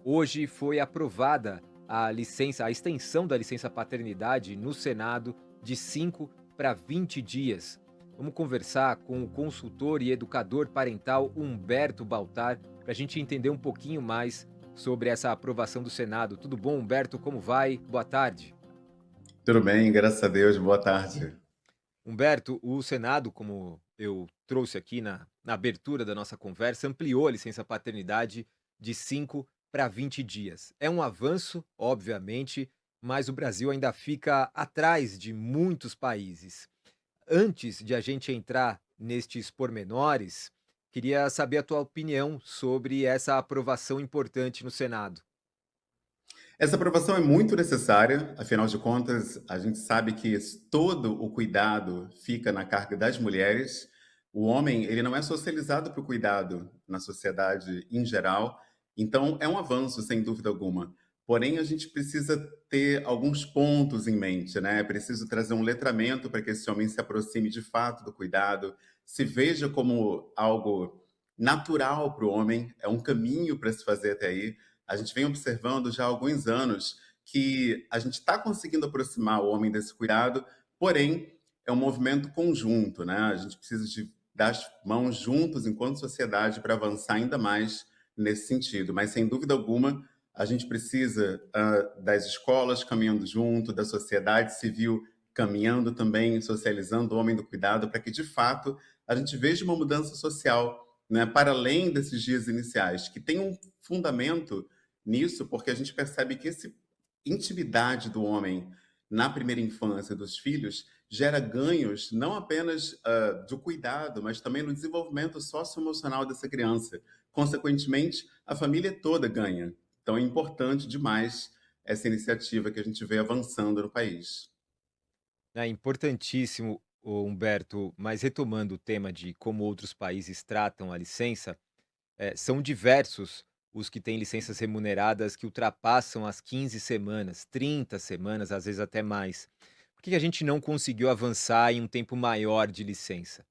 Hoje foi aprovada a extensão da licença paternidade no Senado de 5 para 20 dias. Vamos conversar com o consultor e educador parental Humberto Baltar para a gente entender um pouquinho mais sobre essa aprovação do Senado. Tudo bom, Humberto? Como vai? Boa tarde. Tudo bem, graças a Deus, boa tarde. Humberto, o Senado, como eu trouxe aqui na abertura da nossa conversa, ampliou a licença paternidade de 5 para 20 dias. É um avanço, obviamente, mas o Brasil ainda fica atrás de muitos países. Antes de a gente entrar nestes pormenores, queria saber a tua opinião sobre essa aprovação importante no Senado. Essa aprovação é muito necessária, afinal de contas, a gente sabe que todo o cuidado fica na carga das mulheres. O homem, ele não é socializado para o cuidado na sociedade em geral, então é um avanço, sem dúvida alguma. Porém, a gente precisa ter alguns pontos em mente, né? É preciso trazer um letramento para que esse homem se aproxime de fato do cuidado, se veja como algo natural para o homem, é um caminho para se fazer até aí. A gente vem observando já há alguns anos que a gente está conseguindo aproximar o homem desse cuidado, porém é um movimento conjunto, né? A gente precisa dar as mãos juntos enquanto sociedade para avançar ainda mais nesse sentido. Mas sem dúvida alguma a gente precisa das escolas caminhando junto, da sociedade civil caminhando também, socializando o homem do cuidado, para que de fato a gente veja uma mudança social, né, para além desses dias iniciais, que tem um fundamento nisso, porque a gente percebe que essa intimidade do homem na primeira infância dos filhos gera ganhos não apenas do cuidado, mas também no desenvolvimento socioemocional dessa criança. Consequentemente, a família toda ganha. Então é importante demais essa iniciativa que a gente vê avançando no país. É importantíssimo, Humberto, mas retomando o tema de como outros países tratam a licença, são diversos os que têm licenças remuneradas que ultrapassam as 15 semanas, 30 semanas, às vezes até mais. Por que a gente não conseguiu avançar em um tempo maior de licença?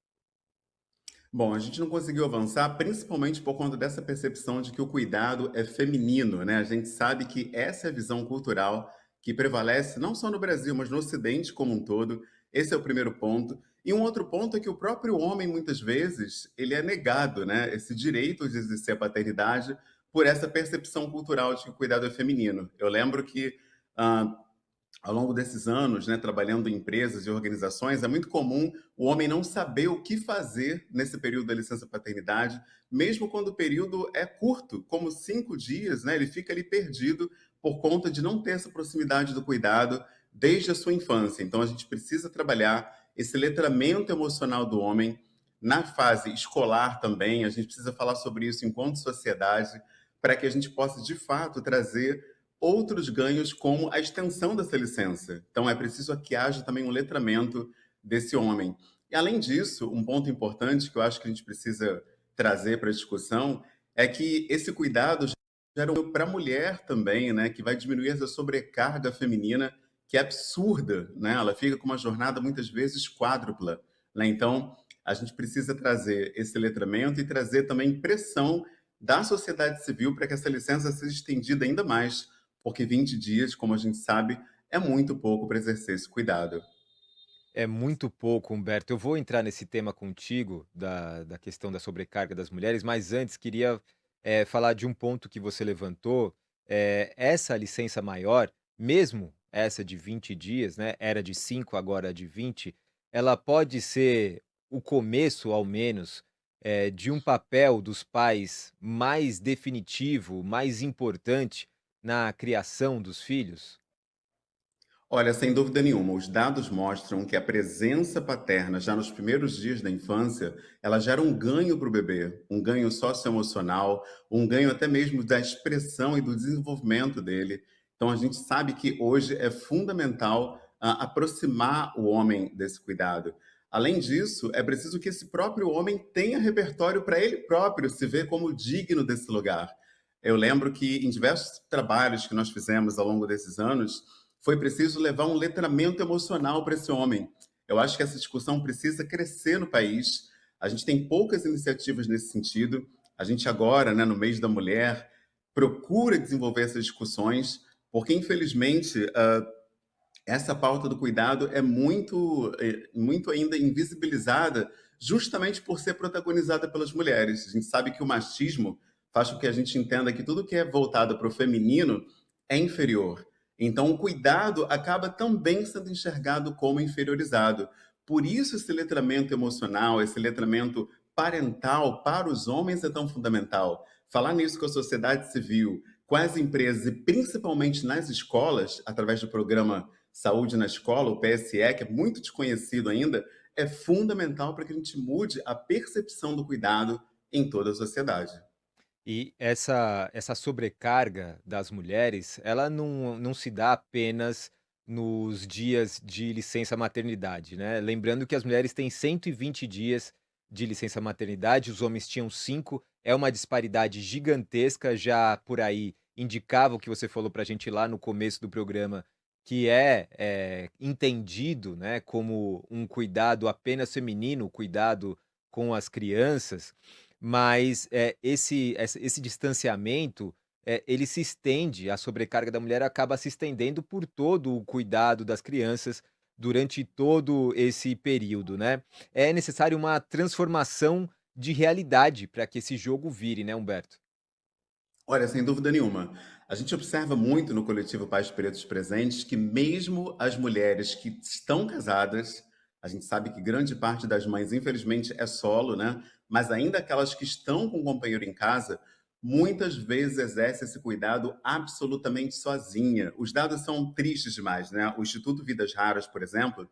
Bom, a gente não conseguiu avançar, principalmente por conta dessa percepção de que o cuidado é feminino, né? A gente sabe que essa é a visão cultural que prevalece não só no Brasil, mas no Ocidente como um todo. Esse é o primeiro ponto. E um outro ponto é que o próprio homem, muitas vezes, ele é negado, né? Esse direito de exercer a paternidade por essa percepção cultural de que o cuidado é feminino. Eu lembro que ah, ao longo desses anos, né, trabalhando em empresas e organizações, é muito comum o homem não saber o que fazer nesse período da licença paternidade, mesmo quando o período é curto, como 5 dias, né, ele fica ali perdido por conta de não ter essa proximidade do cuidado desde a sua infância. Então, a gente precisa trabalhar esse letramento emocional do homem na fase escolar também. A gente precisa falar sobre isso enquanto sociedade, para que a gente possa, de fato, trazer outros ganhos, como a extensão dessa licença. Então, é preciso que haja também um letramento desse homem. E, além disso, um ponto importante que eu acho que a gente precisa trazer para a discussão é que esse cuidado gera para a mulher também, né, que vai diminuir essa sobrecarga feminina, que é absurda, né? Ela fica com uma jornada muitas vezes quádrupla, né? Então, a gente precisa trazer esse letramento e trazer também pressão da sociedade civil para que essa licença seja estendida ainda mais, porque 20 dias, como a gente sabe, é muito pouco para exercer esse cuidado. É muito pouco, Humberto. Eu vou entrar nesse tema contigo, da questão da sobrecarga das mulheres, mas antes queria falar de um ponto que você levantou. Essa licença maior, mesmo essa de 20 dias, né? Era de 5, agora de 20, ela pode ser o começo, ao menos, de um papel dos pais mais definitivo, mais importante na criação dos filhos? Olha, sem dúvida nenhuma, os dados mostram que a presença paterna já nos primeiros dias da infância, ela gera um ganho para o bebê, um ganho socioemocional, um ganho até mesmo da expressão e do desenvolvimento dele. Então a gente sabe que hoje é fundamental aproximar o homem desse cuidado. Além disso, é preciso que esse próprio homem tenha repertório para ele próprio se ver como digno desse lugar. Eu lembro que em diversos trabalhos que nós fizemos ao longo desses anos, foi preciso levar um letramento emocional para esse homem. Eu acho que essa discussão precisa crescer no país. A gente tem poucas iniciativas nesse sentido. A gente agora, né, no mês da mulher, procura desenvolver essas discussões, porque infelizmente essa pauta do cuidado é muito ainda invisibilizada, justamente por ser protagonizada pelas mulheres. A gente sabe que o machismo faz com que a gente entenda que tudo que é voltado para o feminino é inferior. Então, o cuidado acaba também sendo enxergado como inferiorizado. Por isso, esse letramento emocional, esse letramento parental para os homens é tão fundamental. Falar nisso com a sociedade civil, com as empresas e principalmente nas escolas, através do programa Saúde na Escola, o PSE, que é muito desconhecido ainda, é fundamental para que a gente mude a percepção do cuidado em toda a sociedade. E essa sobrecarga das mulheres, ela não se dá apenas nos dias de licença maternidade, né. Lembrando que as mulheres têm 120 dias de licença maternidade, os homens tinham 5, é uma disparidade gigantesca, já por aí indicava o que você falou pra gente lá no começo do programa, que entendido, né, como um cuidado apenas feminino, o cuidado com as crianças. Mas, esse distanciamento, ele se estende, a sobrecarga da mulher acaba se estendendo por todo o cuidado das crianças durante todo esse período, né. É necessário uma transformação de realidade para que esse jogo vire, né, Humberto? Olha, sem dúvida nenhuma. A gente observa muito no coletivo Pais Pretos Presentes que mesmo as mulheres que estão casadas, a gente sabe que grande parte das mães, infelizmente, é solo, né? Mas ainda aquelas que estão com o companheiro em casa, muitas vezes exercem esse cuidado absolutamente sozinha. Os dados são tristes demais, né? O Instituto Vidas Raras, por exemplo,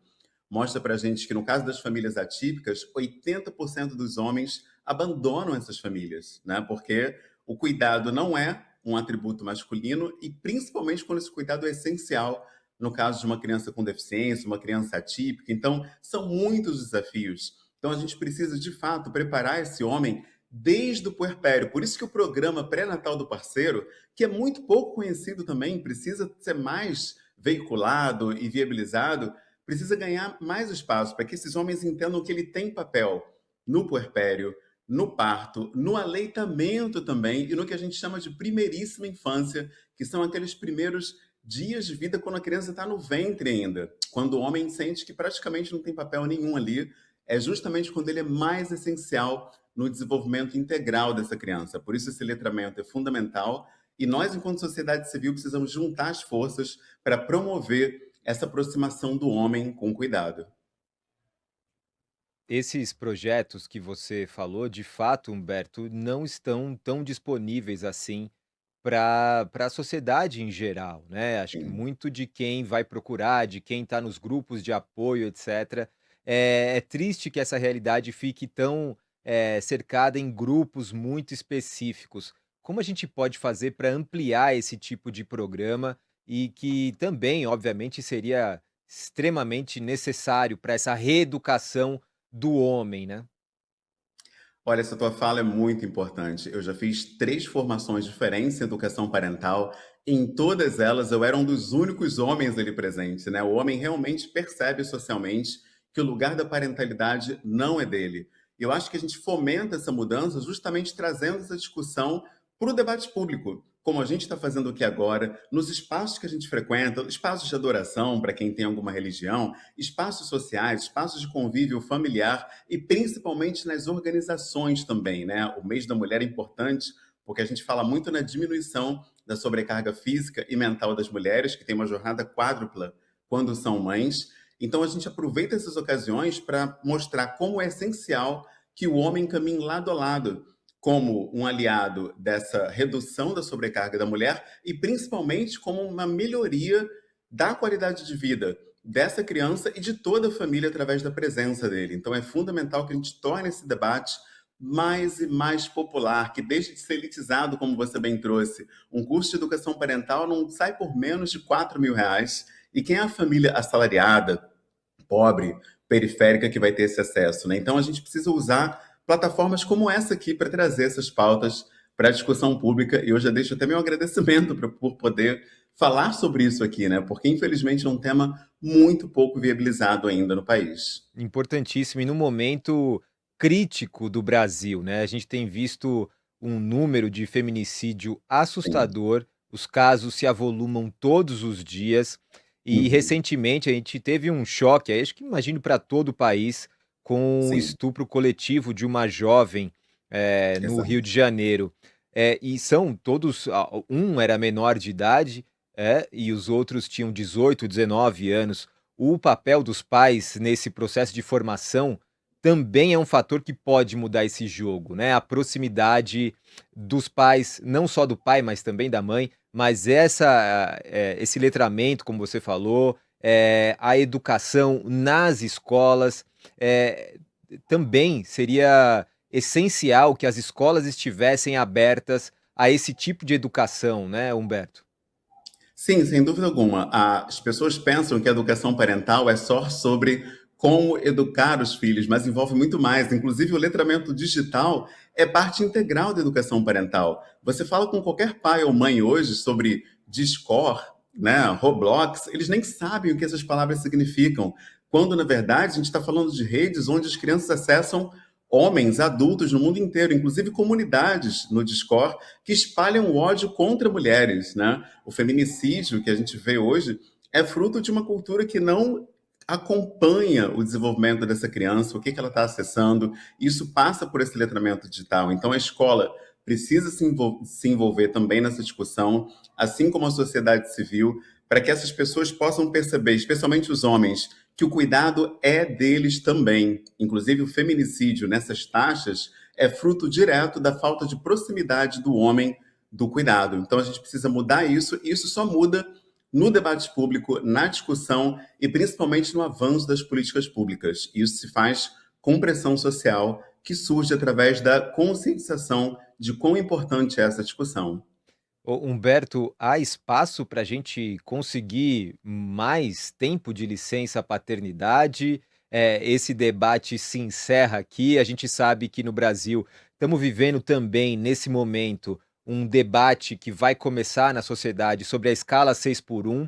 mostra pra gente que no caso das famílias atípicas, 80% dos homens abandonam essas famílias, né? Porque o cuidado não é um atributo masculino e principalmente quando esse cuidado é essencial no caso de uma criança com deficiência, uma criança atípica. Então, são muitos desafios. Então, a gente precisa, de fato, preparar esse homem desde o puerpério. Por isso que o programa pré-natal do parceiro, que é muito pouco conhecido também, precisa ser mais veiculado e viabilizado, precisa ganhar mais espaço para que esses homens entendam que ele tem papel no puerpério, no parto, no aleitamento também e no que a gente chama de primeiríssima infância, que são aqueles primeiros dias de vida quando a criança está no ventre ainda, quando o homem sente que praticamente não tem papel nenhum ali, é justamente quando ele é mais essencial no desenvolvimento integral dessa criança. Por isso esse letramento é fundamental e nós, enquanto sociedade civil, precisamos juntar as forças para promover essa aproximação do homem com cuidado. Esses projetos que você falou, de fato, Humberto, não estão tão disponíveis assim para a sociedade em geral, né. Acho que Sim. muito de quem vai procurar, de quem está nos grupos de apoio, etcétera, é triste que essa realidade fique tão, cercada em grupos muito específicos. Como a gente pode fazer para ampliar esse tipo de programa e que também, obviamente, seria extremamente necessário para essa reeducação do homem, né? Olha, essa tua fala é muito importante. Eu já fiz 3 formações diferentes em educação parental. Em todas elas, eu era um dos únicos homens ali presentes, né? O homem realmente percebe socialmente que o lugar da parentalidade não é dele. E eu acho que a gente fomenta essa mudança justamente trazendo essa discussão para o debate público, como a gente está fazendo aqui agora, nos espaços que a gente frequenta, espaços de adoração para quem tem alguma religião, espaços sociais, espaços de convívio familiar e principalmente nas organizações também, né? O mês da mulher é importante porque a gente fala muito na diminuição da sobrecarga física e mental das mulheres, que tem uma jornada quádrupla quando são mães. Então a gente aproveita essas ocasiões para mostrar como é essencial que o homem caminhe lado a lado como um aliado dessa redução da sobrecarga da mulher e principalmente como uma melhoria da qualidade de vida dessa criança e de toda a família através da presença dele. Então é fundamental que a gente torne esse debate mais e mais popular, que deixe de ser elitizado, como você bem trouxe. Um curso de educação parental não sai por menos de R$ 4.000, e quem é a família assalariada, pobre, periférica que vai ter esse acesso, né? Então a gente precisa usar plataformas como essa aqui para trazer essas pautas para a discussão pública. E eu já deixo até meu agradecimento por poder falar sobre isso aqui, né? Porque infelizmente é um tema muito pouco viabilizado ainda no país. Importantíssimo e no momento crítico do Brasil, né, a gente tem visto um número de feminicídio Sim. assustador, os casos se avolumam todos os dias, e Uhum. recentemente a gente teve um choque, aí acho que imagino para todo o país, com o Sim, estupro coletivo de uma jovem, no Rio exato. de Janeiro. E são todos, um era menor de idade, e os outros tinham 18, 19 anos. O papel dos pais nesse processo de formação também é um fator que pode mudar esse jogo, né, a proximidade dos pais, não só do pai, mas também da mãe, mas esse letramento, como você falou, a educação nas escolas, eh, também seria essencial que as escolas estivessem abertas a esse tipo de educação, né, Humberto? Sim, sem dúvida alguma. As pessoas pensam que a educação parental é só sobre como educar os filhos, mas envolve muito mais. Inclusive, o letramento digital é parte integral da educação parental. Você fala com qualquer pai ou mãe hoje sobre Discord, né, Roblox, eles nem sabem o que essas palavras significam, quando, na verdade, a gente está falando de redes onde as crianças acessam homens, adultos no mundo inteiro, inclusive comunidades no Discord, que espalham o ódio contra mulheres, né? O feminicídio que a gente vê hoje é fruto de uma cultura que não acompanha o desenvolvimento dessa criança, o que ela está acessando. Isso passa por esse letramento digital. Então, a escola precisa se envolver também nessa discussão, assim como a sociedade civil, para que essas pessoas possam perceber, especialmente os homens, que o cuidado é deles também. Inclusive, o feminicídio nessas taxas é fruto direto da falta de proximidade do homem do cuidado. Então a gente precisa mudar isso, e isso só muda no debate público, na discussão e principalmente no avanço das políticas públicas. Isso se faz com pressão social que surge através da conscientização de quão importante é essa discussão. Ô, Humberto, há espaço para a gente conseguir mais tempo de licença paternidade? Esse debate se encerra aqui. A gente sabe que no Brasil estamos vivendo também, nesse momento, um debate que vai começar na sociedade sobre a escala 6 por 1.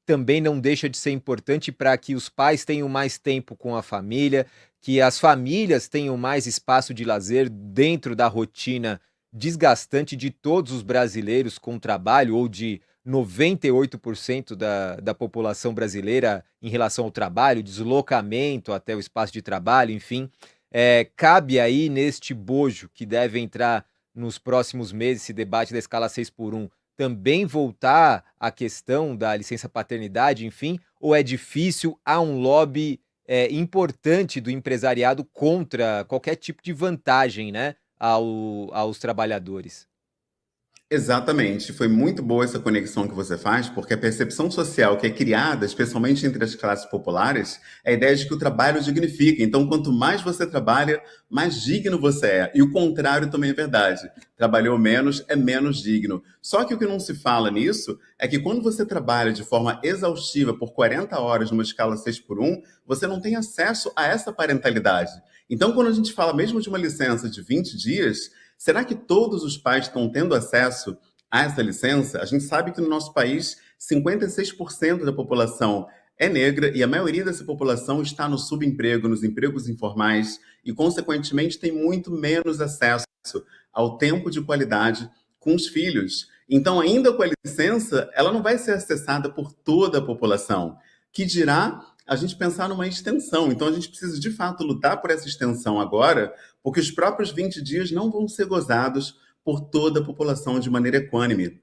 Também não deixa de ser importante para que os pais tenham mais tempo com a família, que as famílias tenham mais espaço de lazer dentro da rotina desgastante de todos os brasileiros com trabalho, ou de 98% da população brasileira em relação ao trabalho, deslocamento até o espaço de trabalho, enfim. Cabe aí neste bojo que deve entrar nos próximos meses, esse debate da escala 6 por 1, também voltar à questão da licença paternidade, enfim, ou é difícil, há um lobby importante do empresariado contra qualquer tipo de vantagem, né, aos trabalhadores. Exatamente. Foi muito boa essa conexão que você faz, porque a percepção social que é criada, especialmente entre as classes populares, é a ideia de que o trabalho dignifica. Então, quanto mais você trabalha, mais digno você é. E o contrário também é verdade. Trabalhou menos é menos digno. Só que o que não se fala nisso é que quando você trabalha de forma exaustiva por 40 horas numa escala 6 por 1, você não tem acesso a essa parentalidade. Então, quando a gente fala mesmo de uma licença de 20 dias, será que todos os pais estão tendo acesso a essa licença? A gente sabe que no nosso país, 56% da população é negra e a maioria dessa população está no subemprego, nos empregos informais e, consequentemente, tem muito menos acesso ao tempo de qualidade com os filhos. Então, ainda com a licença, ela não vai ser acessada por toda a população. Que dirá a gente pensar numa extensão. Então, a gente precisa, de fato, lutar por essa extensão agora, porque os próprios 20 dias não vão ser gozados por toda a população de maneira equânime.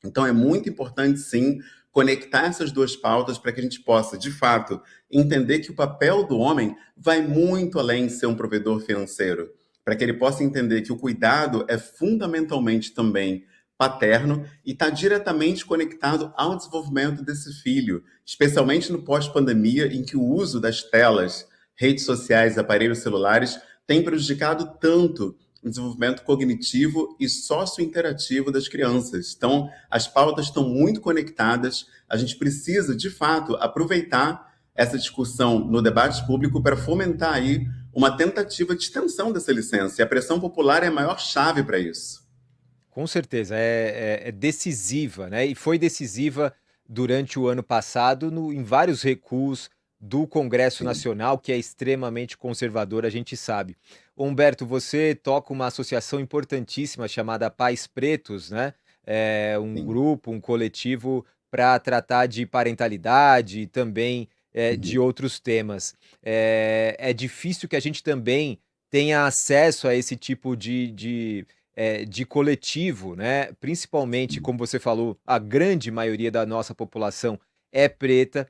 Então, é muito importante, sim, conectar essas duas pautas para que a gente possa, de fato, entender que o papel do homem vai muito além de ser um provedor financeiro, para que ele possa entender que o cuidado é fundamentalmente também paterno e está diretamente conectado ao desenvolvimento desse filho, especialmente no pós-pandemia, em que o uso das telas, redes sociais, aparelhos celulares tem prejudicado tanto o desenvolvimento cognitivo e sociointerativo das crianças. Então, as pautas estão muito conectadas. A gente precisa, de fato, aproveitar essa discussão no debate público para fomentar aí uma tentativa de extensão dessa licença. E a pressão popular é a maior chave para isso. Com certeza, é decisiva, né, e foi decisiva durante o ano passado em vários recuos, do Congresso Sim, Nacional, que é extremamente conservador, a gente sabe. Humberto, você toca uma associação importantíssima chamada Pais Pretos, né? É um sim. grupo, um coletivo para tratar de parentalidade e também de Uhum, outros temas. É difícil que a gente também tenha acesso a esse tipo de coletivo, né? Principalmente, sim. como você falou, a grande maioria da nossa população é preta,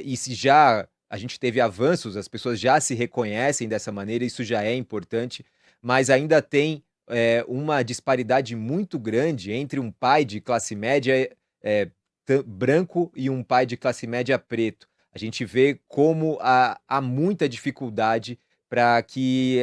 e se já a gente teve avanços, as pessoas já se reconhecem dessa maneira, isso já é importante, mas ainda tem, uma disparidade muito grande entre um pai de classe média, eh, branco e um pai de classe média preto. A gente vê como há muita dificuldade para que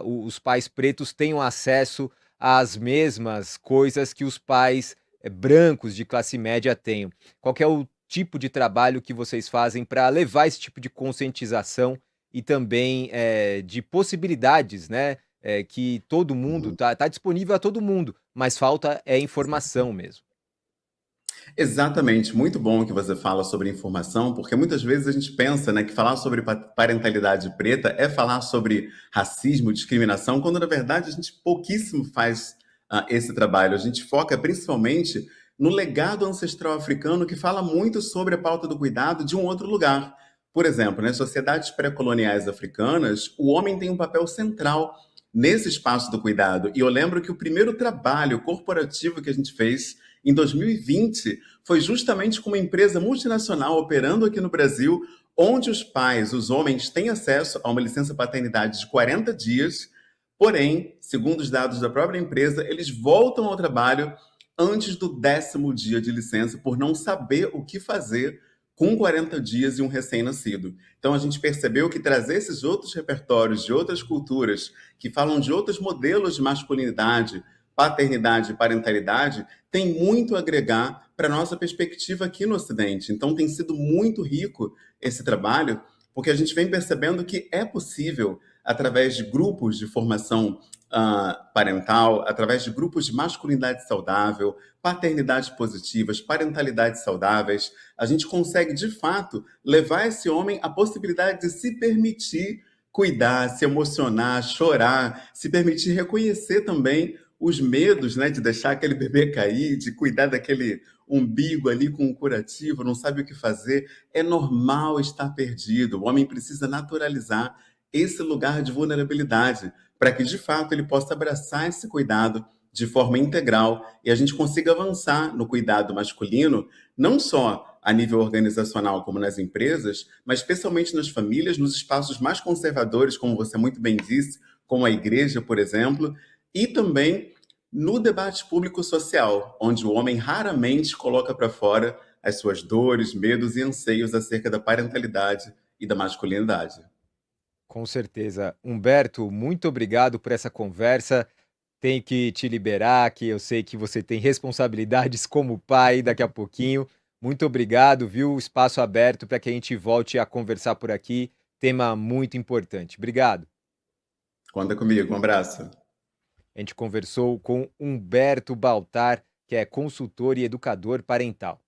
os pais pretos tenham acesso às mesmas coisas que os pais brancos de classe média tenham. Qual que é o tipo de trabalho que vocês fazem para levar esse tipo de conscientização e também de possibilidades, né? Que todo mundo Uhum. tá disponível a todo mundo, mas falta é informação mesmo. Exatamente, muito bom que você fala sobre informação, porque muitas vezes a gente pensa, né, que falar sobre parentalidade preta é falar sobre racismo, discriminação, quando na verdade a gente pouquíssimo faz esse trabalho. A gente foca principalmente no legado ancestral africano que fala muito sobre a pauta do cuidado de um outro lugar. Por exemplo, nas sociedades pré-coloniais africanas, o homem tem um papel central nesse espaço do cuidado. E eu lembro que o primeiro trabalho corporativo que a gente fez em 2020 foi justamente com uma empresa multinacional operando aqui no Brasil, onde os pais, os homens, têm acesso a uma licença paternidade de 40 dias, porém, segundo os dados da própria empresa, eles voltam ao trabalho antes do 10º dia de licença por não saber o que fazer com 40 dias e um recém-nascido. Então a gente percebeu que trazer esses outros repertórios de outras culturas, que falam de outros modelos de masculinidade, paternidade e parentalidade, tem muito a agregar para a nossa perspectiva aqui no Ocidente. Então, tem sido muito rico esse trabalho, porque a gente vem percebendo que é possível, através de grupos de formação parental, através de grupos de masculinidade saudável, paternidades positivas, parentalidades saudáveis, a gente consegue, de fato, levar esse homem à possibilidade de se permitir cuidar, se emocionar, chorar, se permitir reconhecer também os medos, né, de deixar aquele bebê cair, de cuidar daquele umbigo ali com um curativo, não sabe o que fazer. É normal estar perdido. O homem precisa naturalizar esse lugar de vulnerabilidade para que, de fato, ele possa abraçar esse cuidado de forma integral e a gente consiga avançar no cuidado masculino, não só a nível organizacional, como nas empresas, mas especialmente nas famílias, nos espaços mais conservadores, como você muito bem disse, como a igreja, por exemplo, e também no debate público social, onde o homem raramente coloca para fora as suas dores, medos e anseios acerca da parentalidade e da masculinidade. Com certeza. Humberto, muito obrigado por essa conversa. Tenho que te liberar, que eu sei que você tem responsabilidades como pai daqui a pouquinho. Muito obrigado, viu? Espaço aberto para que a gente volte a conversar por aqui. Tema muito importante. Obrigado. Conta comigo, um abraço. A gente conversou com Humberto Baltar, que é consultor e educador parental.